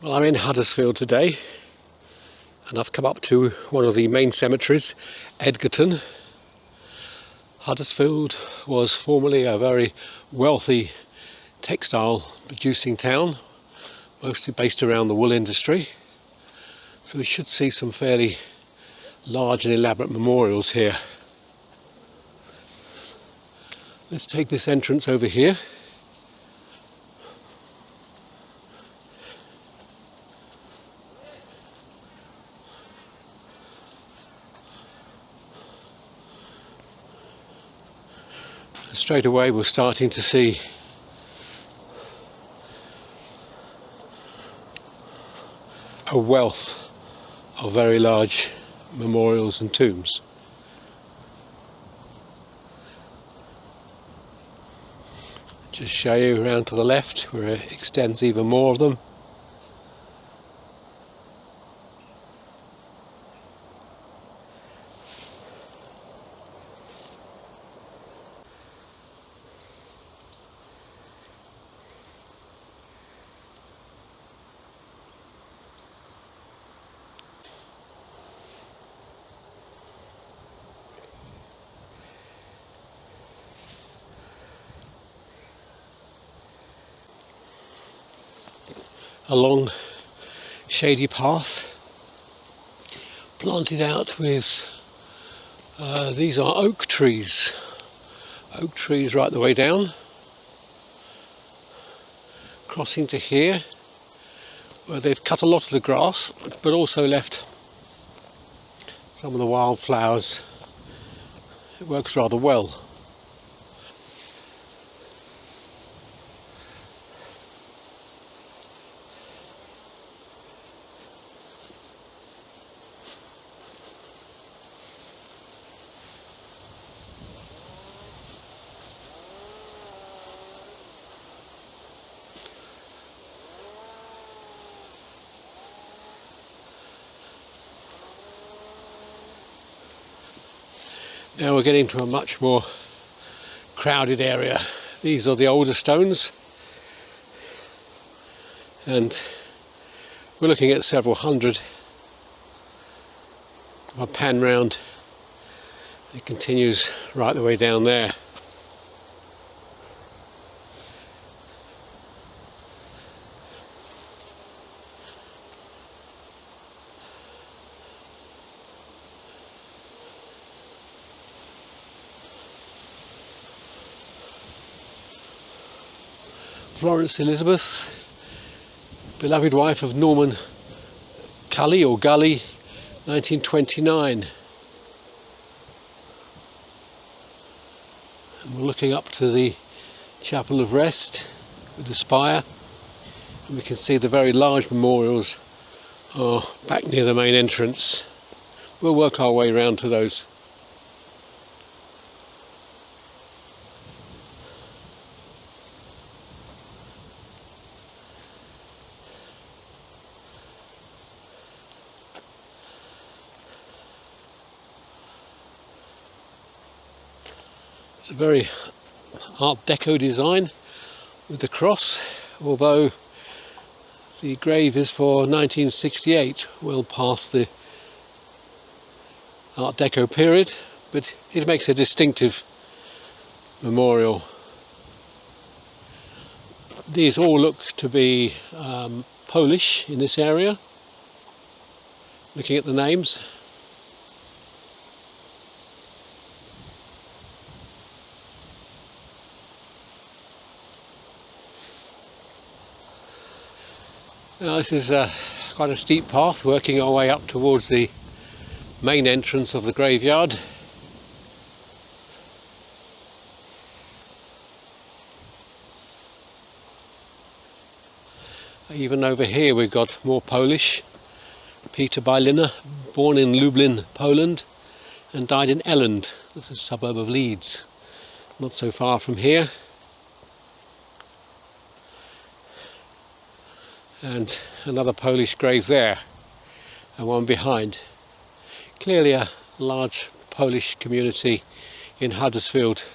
Well, I'm in Huddersfield today, and I've come up to one of the main cemeteries, Edgerton. Huddersfield was formerly a very wealthy textile producing town, mostly based around the wool industry. So we should see some fairly large and elaborate memorials here. Let's take this entrance over here. Straight away we're starting to see a wealth of very large memorials and tombs. Just show you around to the left where it extends even more of them. A long shady path planted out with these are oak trees right the way down, crossing to here where they've cut a lot of the grass but also left some of the wildflowers. It works rather well. Now we're getting to a much more crowded area. These are the older stones, and we're looking at several hundred. If I pan round, it continues right the way down there. Florence Elizabeth, beloved wife of Norman Cully or Gully, 1929. And we're looking up to the Chapel of Rest with the spire, and we can see the very large memorials are back near the main entrance. We'll work our way round to those. It's a very Art Deco design with the cross, although the grave is for 1968, well past the Art Deco period, but it makes a distinctive memorial. These all look to be Polish in this area, looking at the names. Now this is quite a steep path, working our way up towards the main entrance of the graveyard. Even over here we've got more Polish. Peter Bylina, born in Lublin, Poland, and died in Elland, that's a suburb of Leeds, not so far from here. And another Polish grave there, and one behind. Clearly a large Polish community in Huddersfield.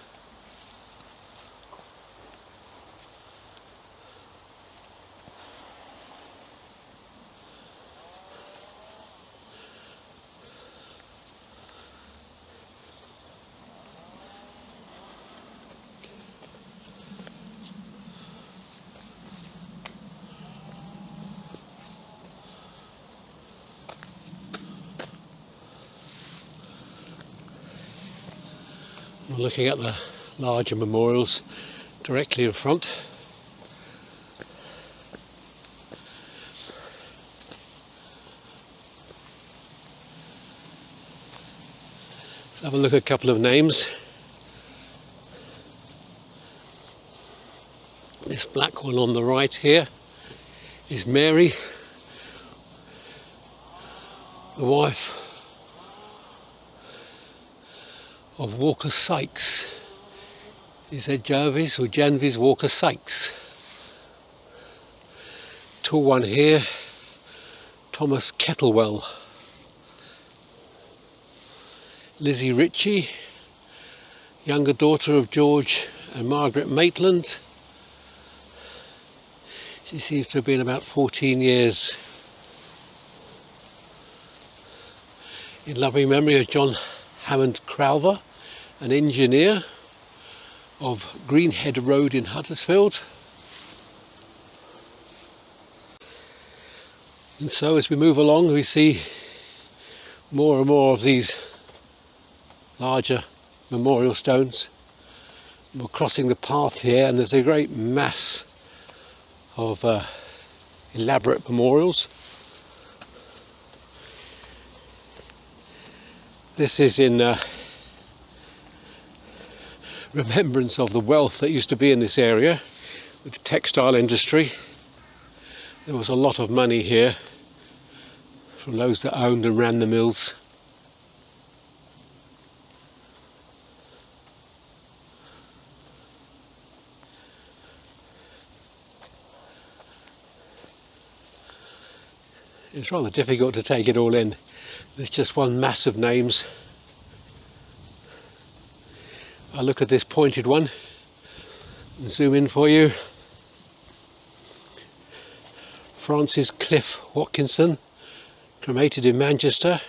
We're looking at the larger memorials directly in front. Let's have a look at a couple of names. This black one on the right here is Mary, the wife of Walker Sykes. Is that Jarvis or Janvis Walker Sykes? Tall one here, Thomas Kettlewell. Lizzie Ritchie, younger daughter of George and Margaret Maitland. She seems to have been about 14 years. In loving memory of John Hammond Crowther, an engineer of Greenhead Road in Huddersfield. And so as we move along, we see more and more of these larger memorial stones. We're crossing the path here and there's a great mass of elaborate memorials. This is in remembrance of the wealth that used to be in this area with the textile industry. There was a lot of money here from those that owned and ran the mills. It's rather difficult to take it all in. There's just one mass of names. I'll look at this pointed one and zoom in for you. Francis Cliff Watkinson, cremated in Manchester,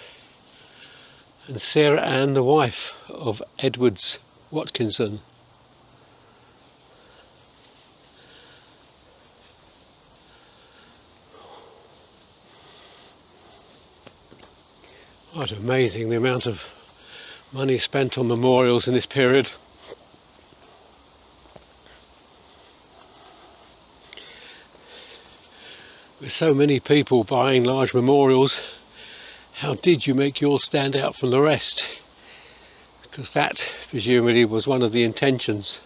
and Sarah Ann, the wife of Edwards Watkinson. Quite amazing the amount of money spent on memorials in this period. With so many people buying large memorials, how did you make yours stand out from the rest? Because that presumably was one of the intentions.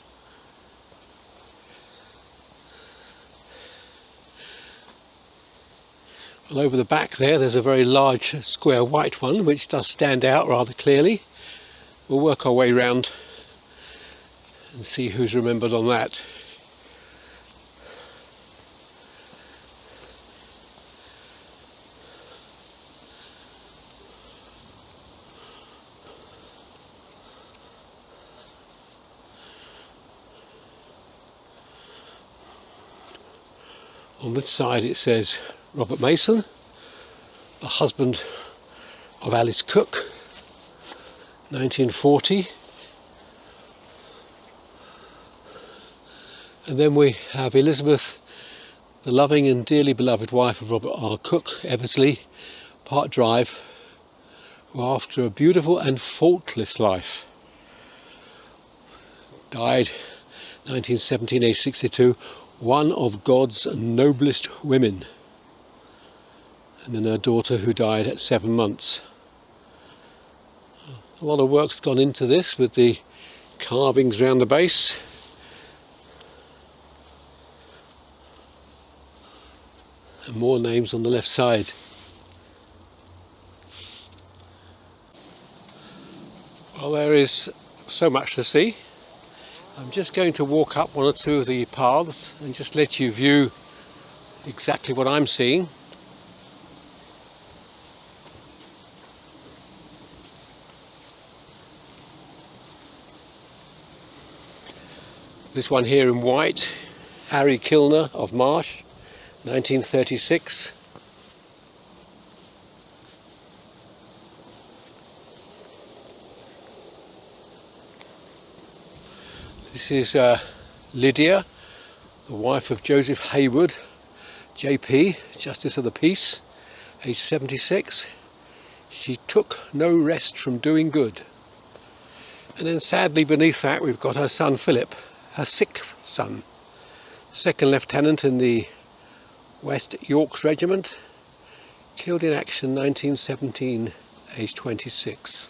Well, over the back there's a very large square white one which does stand out rather clearly. We'll work our way round and see who's remembered on that. On this side it says Robert Mason, the husband of Alice Cook, 1940. And then we have Elizabeth, the loving and dearly beloved wife of Robert R. Cook, Eversley, Park Drive, who after a beautiful and faultless life died 1917, age 62, one of God's noblest women. And then her daughter, who died at 7 months. A lot of work's gone into this with the carvings around the base. And more names on the left side. Well, there is so much to see. I'm just going to walk up one or two of the paths and just let you view exactly what I'm seeing. This one here in white, Harry Kilner of Marsh, 1936. This is Lydia, the wife of Joseph Hayward, JP, Justice of the Peace, age 76. She took no rest from doing good. And then sadly beneath that we've got her son Philip, her 6th son, 2nd Lieutenant in the West Yorkshire Regiment, killed in action 1917, aged 26.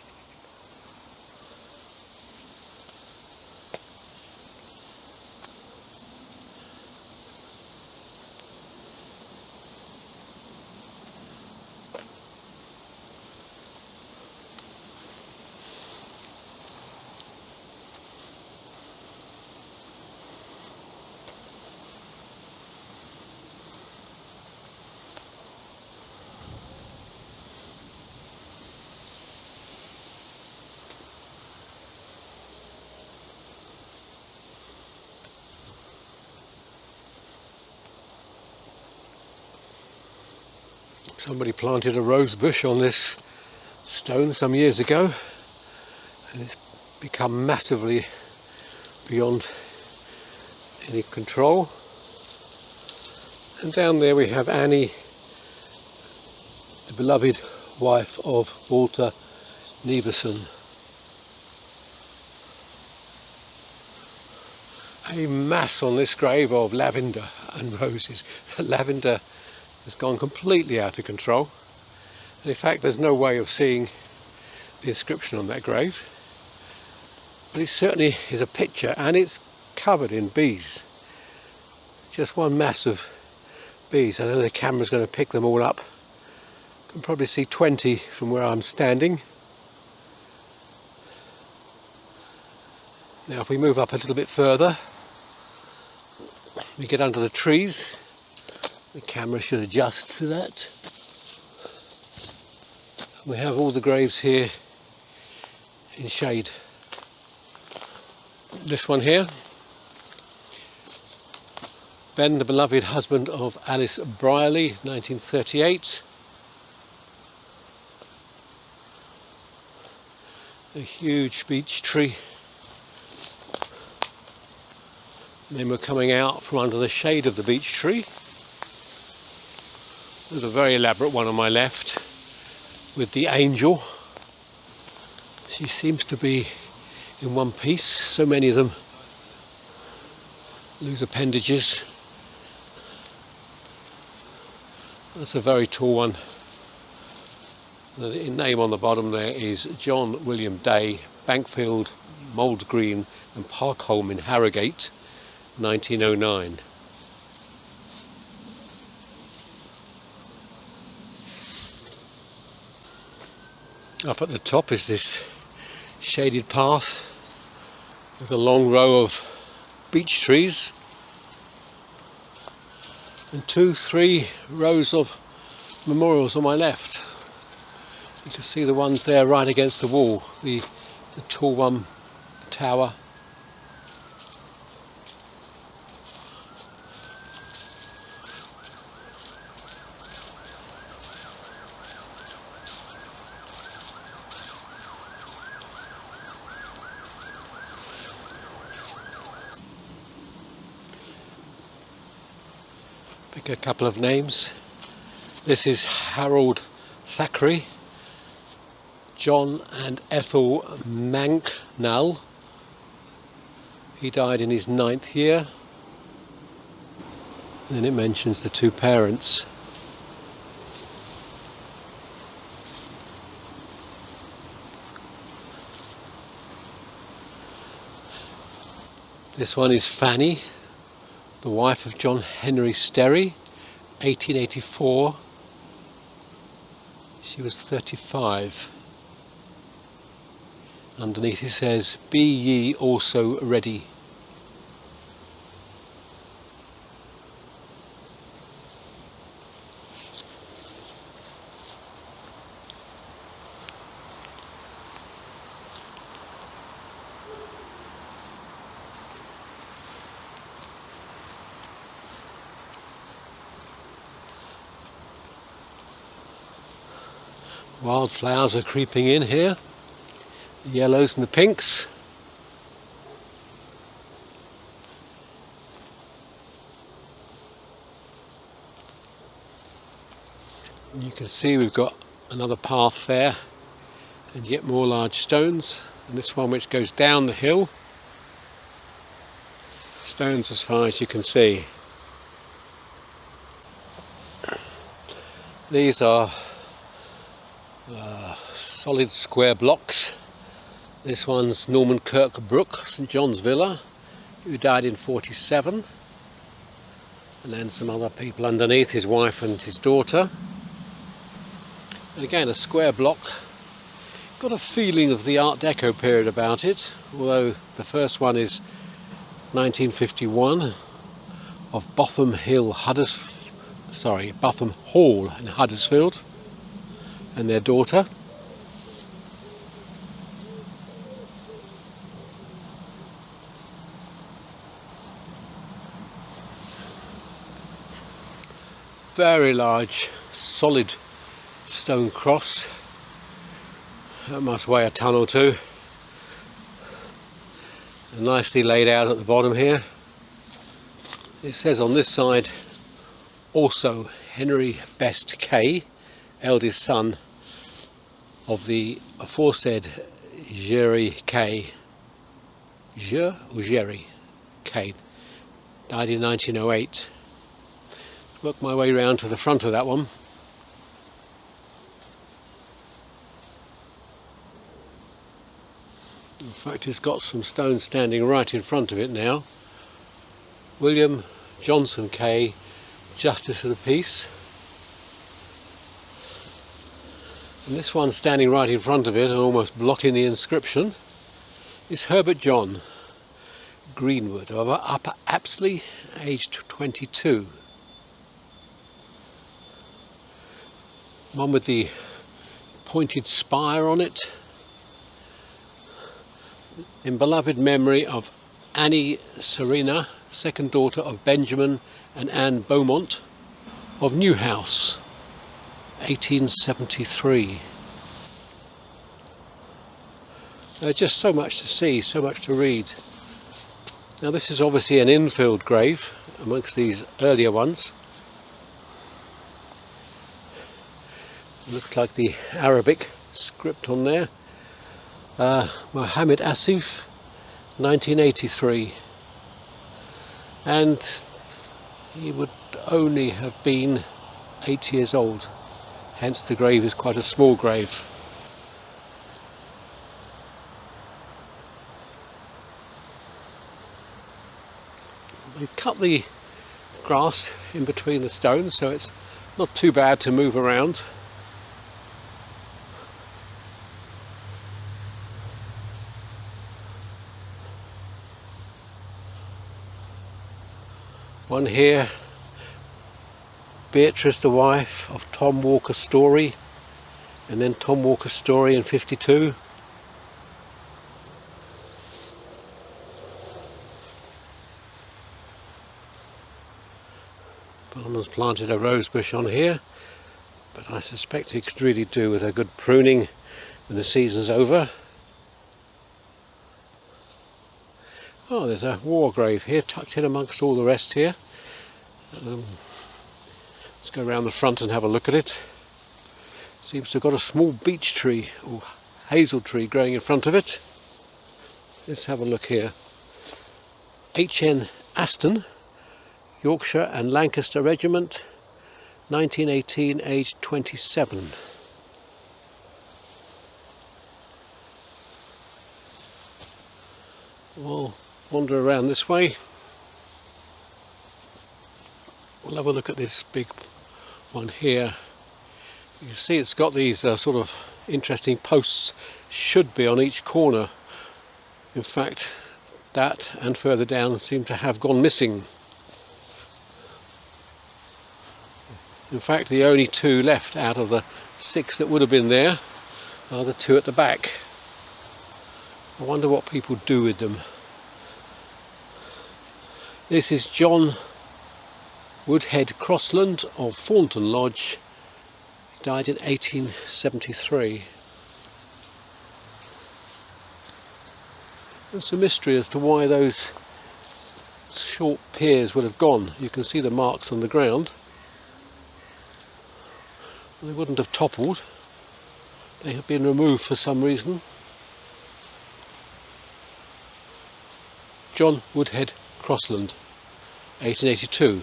Somebody planted a rose bush on this stone some years ago, and it's become massively beyond any control. And down there we have Annie, the beloved wife of Walter Neveson. A mass on this grave of lavender and roses. The lavender has gone completely out of control, and in fact there's no way of seeing the inscription on that grave, but it certainly is a picture, and it's covered in bees. Just one mass of bees. I know the camera's going to pick them all up. You can probably see 20 from where I'm standing. Now if we move up a little bit further, we get under the trees. The camera should adjust to that. We have all the graves here in shade. This one here, Ben, the beloved husband of Alice Brierley, 1938. A huge beech tree. And then we're coming out from under the shade of the beech tree. There's a very elaborate one on my left with the angel. She seems to be in one piece. So many of them lose appendages. That's a very tall one. The name on the bottom there is John William Day, Bankfield, Mould Green and Parkholme in Harrogate, 1909. Up at the top is this shaded path with a long row of beech trees and 2-3 rows of memorials on my left. You can see the ones there right against the wall, the tall one, the tower. Pick a couple of names. This is Harold Thackeray, John and Ethel Manknall. He died in his 9th year. And then it mentions the 2 parents. This one is Fanny, the wife of John Henry Sterry, 1884. She was 35. Underneath it says, "Be ye also ready." Wildflowers are creeping in here, the yellows and the pinks. And you can see we've got another path there and yet more large stones. and this one which goes down the hill. Stones as far as you can see. These are solid square blocks. This one's Norman Kirkbrooke, St John's Villa, who died in 47. And then some other people underneath, his wife and his daughter. And again, a square block. Got a feeling of the Art Deco period about it, although the first one is 1951 of Botham Hall in Huddersfield and their daughter. Very large, solid stone cross. That must weigh a ton or two. And nicely laid out at the bottom here. It says on this side, also Henry Best Kay, eldest son of the aforesaid Jerry Kay. Jerry Kay, died in 1908. Work my way round to the front of that one. In fact, it's got some stones standing right in front of it now. William Johnson Kay, Justice of the Peace. And this one standing right in front of it and almost blocking the inscription is Herbert John Greenwood of Upper Apsley, aged 22. One with the pointed spire on it, in beloved memory of Annie Serena, second daughter of Benjamin and Anne Beaumont of Newhouse, 1873. There's just so much to see, so much to read. Now this is obviously an infilled grave amongst these earlier ones. Looks like the Arabic script on there. Mohammed Asif, 1983. And he would only have been 8 years old. Hence the grave is quite a small grave. We've cut the grass in between the stones, so it's not too bad to move around. One here, Beatrice, the wife of Tom Walker Story, and then Tom Walker Story in 52. Farmer's planted a rose bush on here, but I suspect it could really do with a good pruning when the season's over. Oh, there's a war grave here, tucked in amongst all the rest here. Let's go around the front and have a look at it. Seems to have got a small beech tree, or hazel tree, growing in front of it. Let's have a look here. H.N. Aston, Yorkshire and Lancaster Regiment, 1918, aged 27. We'll wander around this way. We'll have a look at this big one here. You can see it's got these sort of interesting posts, should be on each corner. In fact, that and further down seem to have gone missing. In fact, the only two left out of the 6 that would have been there are the 2 at the back. I wonder what people do with them. This is John Woodhead Crossland of Thornton Lodge. He died in 1873. There's a mystery as to why those short piers would have gone. You can see the marks on the ground. They wouldn't have toppled. They have been removed for some reason. John Woodhead Crossland, 1882.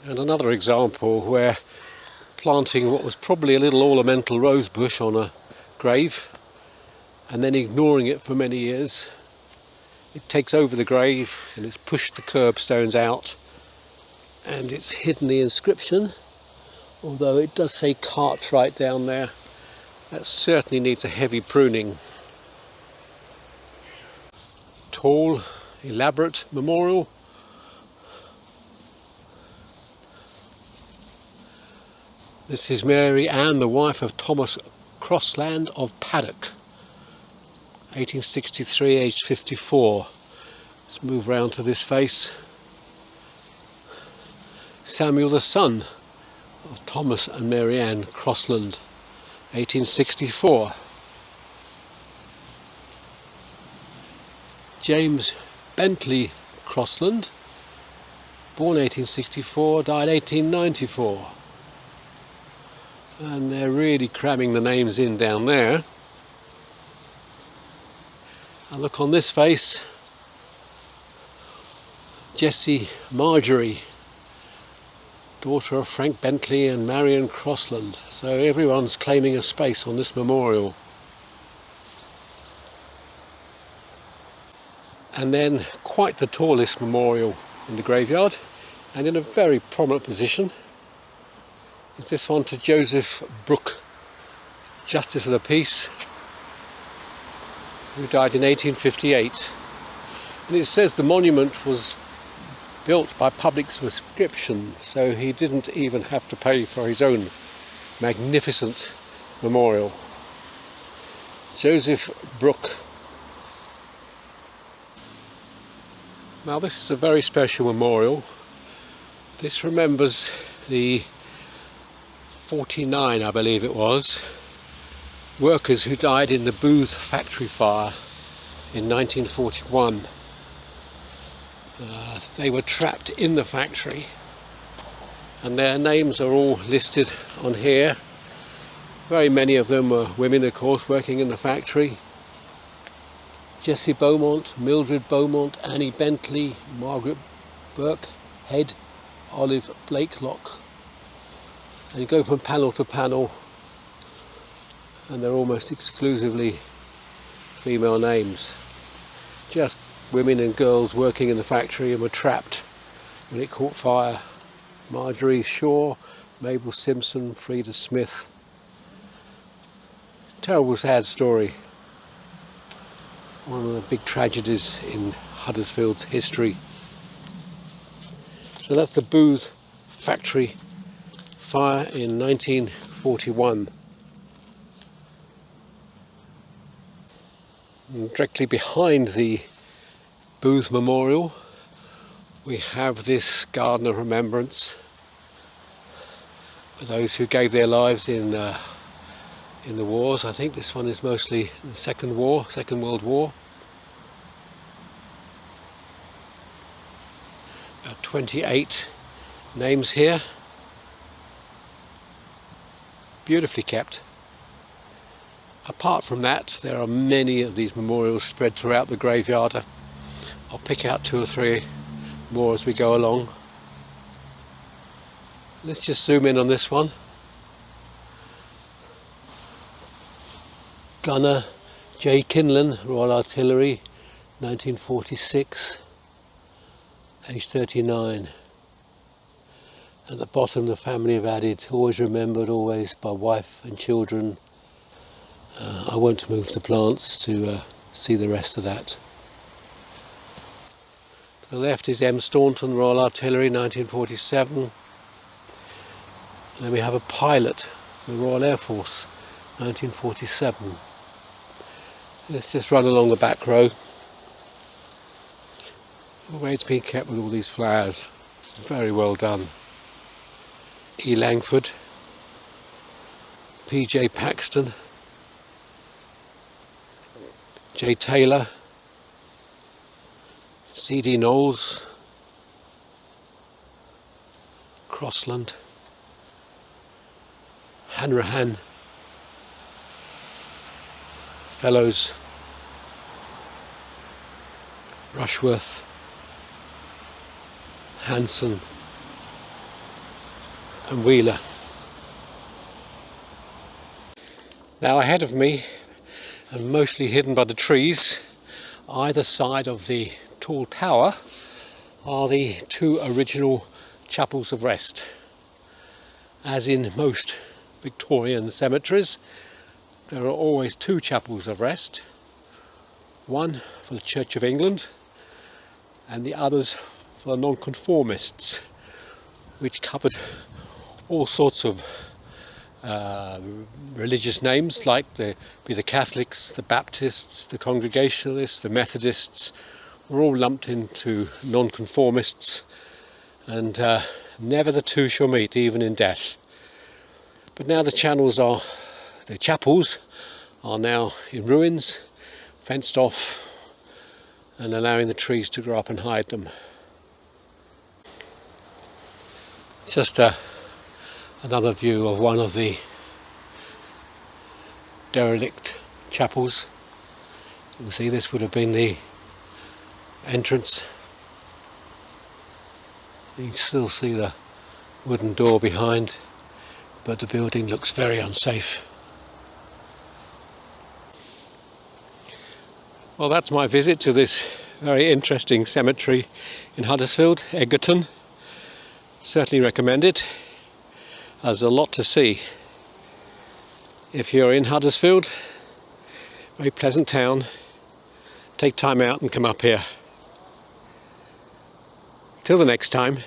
And another example where planting what was probably a little ornamental rose bush on a grave and then ignoring it for many years. It takes over the grave and it's pushed the curbstones out and it's hidden the inscription, although it does say Cartwright down there. That certainly needs a heavy pruning. Tall, elaborate memorial. This is Mary Ann, the wife of Thomas Crossland of Paddock, 1863, aged 54. Let's move round to this face. Samuel, the son of Thomas and Mary Ann Crossland, 1864. James Bentley Crossland, born 1864, died 1894. And they're really cramming the names in down there. And look on this face, Jessie Marjorie, daughter of Frank Bentley and Marion Crossland. So everyone's claiming a space on this memorial. And then quite the tallest memorial in the graveyard, and in a very prominent position, is this one to Joseph Brooke, Justice of the Peace, who died in 1858. And it says the monument was built by public subscription, so he didn't even have to pay for his own magnificent memorial. Joseph Brooke. Now this is a very special memorial. This remembers the 49, I believe it was, workers who died in the Booth factory fire in 1941. They were trapped in the factory and their names are all listed on here. Very many of them were women, of course, working in the factory. Jessie Beaumont, Mildred Beaumont, Annie Bentley, Margaret Burke Head, Olive Blakelock. And you go from panel to panel and they're almost exclusively female names. Just women and girls working in the factory and were trapped when it caught fire. Marjorie Shaw, Mabel Simpson, Frida Smith. Terrible sad story. One of the big tragedies in Huddersfield's history. So that's the Booth factory fire in 1941. And directly behind the Booth Memorial we have this garden of remembrance for those who gave their lives in the wars. I think this one is mostly the Second World War. About 28 names here. Beautifully kept. Apart from that, there are many of these memorials spread throughout the graveyard. I'll pick out 2 or 3 more as we go along. Let's just zoom in on this one. Gunner J. Kinlan, Royal Artillery, 1946, age 39. At the bottom the family have added, always remembered, always by wife and children. I won't move the plants to see the rest of that. To the left is M. Staunton, Royal Artillery, 1947. And then we have a pilot, the Royal Air Force, 1947. Let's just run along the back row. The way it's been kept with all these flowers. Very well done. E. Langford, P.J. Paxton, J. Taylor, C.D. Knowles, Crossland, Hanrahan, Fellows, Rushworth, Hanson and Wheeler. Now ahead of me, and mostly hidden by the trees, either side of the tall tower, are the two original chapels of rest. As in most Victorian cemeteries, there are always two chapels of rest, one for the Church of England and the others for the nonconformists, which covered all sorts of religious names, like the Catholics, the Baptists, the Congregationalists, the Methodists, were all lumped into nonconformists, and never the two shall meet, even in death. But now the chapels are now in ruins, fenced off, and allowing the trees to grow up and hide them. Just another view of one of the derelict chapels. You can see this would have been the entrance. You can still see the wooden door behind, but the building looks very unsafe. Well, that's my visit to this very interesting cemetery in Huddersfield, Edgerton. Certainly recommend it. There's a lot to see. If you're in Huddersfield, very pleasant town, take time out and come up here. Till the next time.